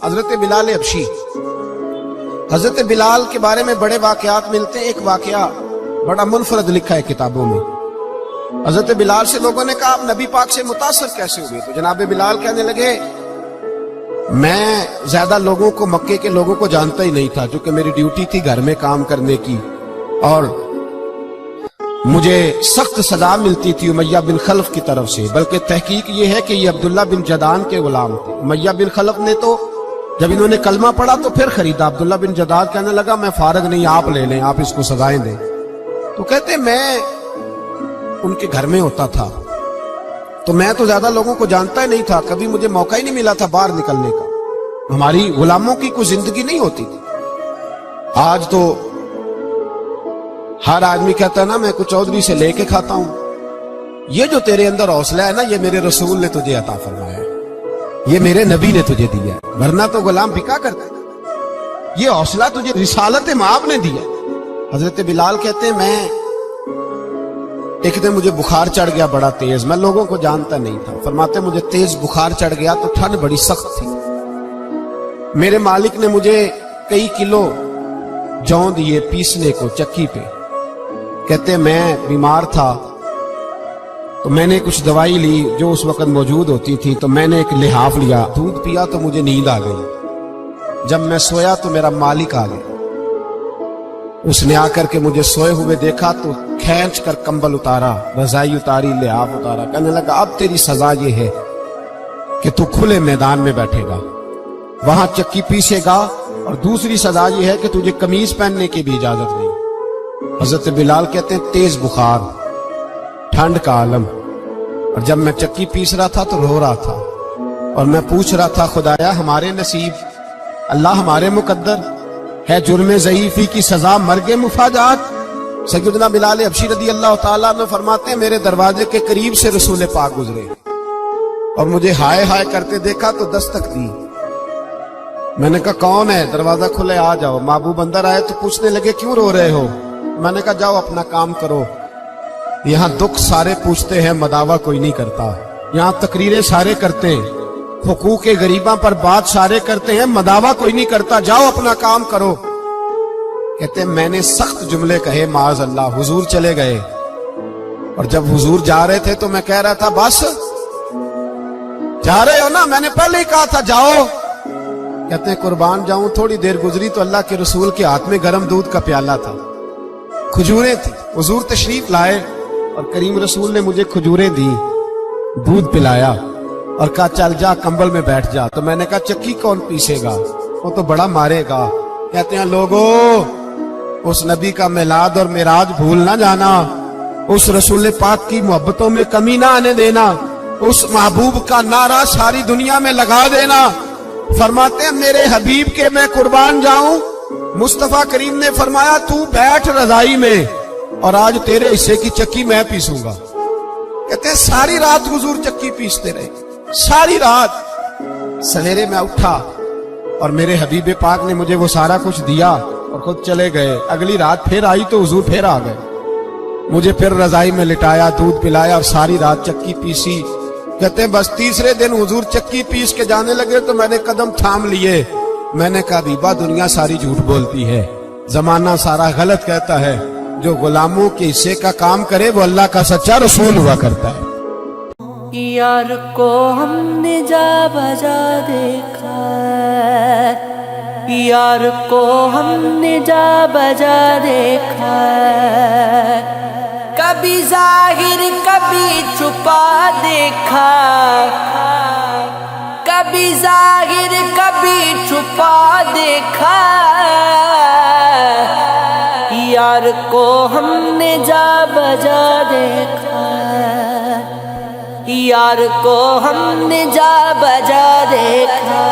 حضرت بلال حبشی، حضرت بلال کے بارے میں بڑے واقعات ملتے ہیں۔ ایک واقعہ بڑا منفرد لکھا ہے کتابوں میں۔ حضرت بلال سے لوگوں نے کہا آپ نبی پاک سے متاثر کیسے ہوئے؟ تو جناب بلال کہنے لگے میں زیادہ لوگوں کو، مکے کے لوگوں کو جانتا ہی نہیں تھا، چونکہ میری ڈیوٹی تھی گھر میں کام کرنے کی، اور مجھے سخت سزا ملتی تھی امیہ بن خلف کی طرف سے۔ بلکہ تحقیق یہ ہے کہ یہ عبداللہ بن جدعان کے غلام تھے۔ امیہ بن خلف نے تو جب انہوں نے کلمہ پڑھا تو پھر خریدا۔ عبداللہ بن جدعان کہنے لگا میں فارغ نہیں، آپ لے لیں، آپ اس کو سزائیں دیں۔ تو کہتے میں ان کے گھر میں ہوتا تھا، تو میں تو زیادہ لوگوں کو جانتا ہی نہیں تھا، کبھی مجھے موقع ہی نہیں ملا تھا باہر نکلنے کا۔ ہماری غلاموں کی کوئی زندگی نہیں ہوتی تھی۔ آج تو ہر آدمی کہتا ہے نا میں کچھ چودھری سے لے کے کھاتا ہوں۔ یہ جو تیرے اندر حوصلہ ہے نا، یہ میرے رسول نے تجھے عطا فرمایا ہے، یہ میرے نبی نے تجھے دیا ہے، ورنہ تو غلام بکا کرتا ہے۔ یہ حوصلہ تجھے رسالت مآب نے دیا۔ حضرت بلال کہتے ہیں میں ایک دن مجھے بخار چڑھ گیا بڑا تیز، میں لوگوں کو جانتا نہیں تھا۔ فرماتے مجھے تیز بخار چڑھ گیا تو ٹھنڈ بڑی سخت تھی، میرے مالک نے مجھے کئی کلو جوں دیے پیسنے کو چکی پہ۔ کہتے میں بیمار تھا تو میں نے کچھ دوائی لی جو اس وقت موجود ہوتی تھی، تو میں نے ایک لحاف لیا، دودھ پیا تو مجھے نیند آ گئی۔ جب میں سویا تو میرا مالک آ گیا، اس نے آ کر کے مجھے سوئے ہوئے دیکھا تو کھینچ کر کمبل اتارا، رضائی اتاری، لحاف اتارا، کہنے لگا اب تیری سزا یہ ہے کہ تو کھلے میدان میں بیٹھے گا، وہاں چکی پیسے گا، اور دوسری سزا یہ ہے کہ تجھے قمیض پہننے کی بھی اجازت نہیں۔ حضرت بلال کہتے ہیں تیز بخار، ٹھنڈ کا عالم، اور جب میں چکی پیس رہا تھا تو رو رہا تھا، اور میں پوچھ رہا تھا خدایا ہمارے نصیب، اللہ ہمارے مقدر ہے جرم ضعیفی کی سزا مرگ مفاجات۔ سیدنا بلال حبشی رضی اللہ تعالیٰ عنہ فرماتے ہیں میرے دروازے کے قریب سے رسول پاک گزرے اور مجھے ہائے ہائے کرتے دیکھا تو دستک دی۔ میں نے کہا کون ہے؟ دروازہ کھلے، آ جاؤ۔ محبوب اندر آئے تو پوچھنے لگے کیوں رو رہے ہو؟ میں نے کہا جاؤ اپنا کام کرو، یہاں دکھ سارے پوچھتے ہیں مداوا کوئی نہیں کرتا، یہاں تقریریں سارے کرتے ہیں، حقوق غریباں پر بات سارے کرتے ہیں، مداوا کوئی نہیں کرتا، جاؤ اپنا کام کرو۔ کہتے ہیں میں نے سخت جملے کہے معاذ اللہ، حضور چلے گئے، اور جب حضور جا رہے تھے تو میں کہہ رہا تھا بس جا رہے ہو نا، میں نے پہلے ہی کہا تھا جاؤ۔ کہتے ہیں قربان جاؤں، تھوڑی دیر گزری تو اللہ کے رسول کے ہاتھ میں گرم دودھ کا پیالہ تھا، کھجوریں تھی، حضور تشریف لائے اور کریم رسول نے مجھے کھجوریں دی، دودھ پلایا اور کہا چل جا کمبل میں بیٹھ جا۔ تو میں نے کہا چکی کون پیسے گا؟ وہ تو بڑا مارے گا۔ کہتے ہیں لوگو اس نبی کا میلاد اور معراج بھول نہ جانا، اس رسول پاک کی محبتوں میں کمی نہ آنے دینا، اس محبوب کا نعرہ ساری دنیا میں لگا دینا۔ فرماتے ہیں میرے حبیب کے میں قربان جاؤں، مصطفیٰ کریم نے فرمایا تو بیٹھ رضائی میں اور آج تیرے حصے کی چکی میں پیسوں گا۔ کہتے ہیں ساری رات حضور چکی پیستے رہے، ساری رات۔ سویرے میں اٹھا اور میرے حبیب پاک نے مجھے وہ سارا کچھ دیا اور خود چلے گئے۔ اگلی رات پھر آئی تو حضور پھر آ گئے، مجھے پھر رضائی میں لٹایا، دودھ پلایا اور ساری رات چکی پیسی۔ کہتے ہیں بس تیسرے دن حضور چکی پیس کے جانے لگے تو میں نے قدم تھام لیے، میں نے کہا حبیبہ دنیا ساری جھوٹ بولتی ہے، زمانہ سارا غلط کہتا ہے، جو غلاموں کے حصے کا کام کرے وہ اللہ کا سچا رسول ہوا کرتا ہے۔ یار کو ہم نے جا بجا دیکھا، یار کو ہم نے جا بجا دیکھا، کبھی ظاہر کبھی چھپا دیکھا، کبھی ظاہر کبھی چھپا دیکھا، یار کو ہم نے جا بجا دیکھا، یار کو ہم نے جا بجا دیکھا۔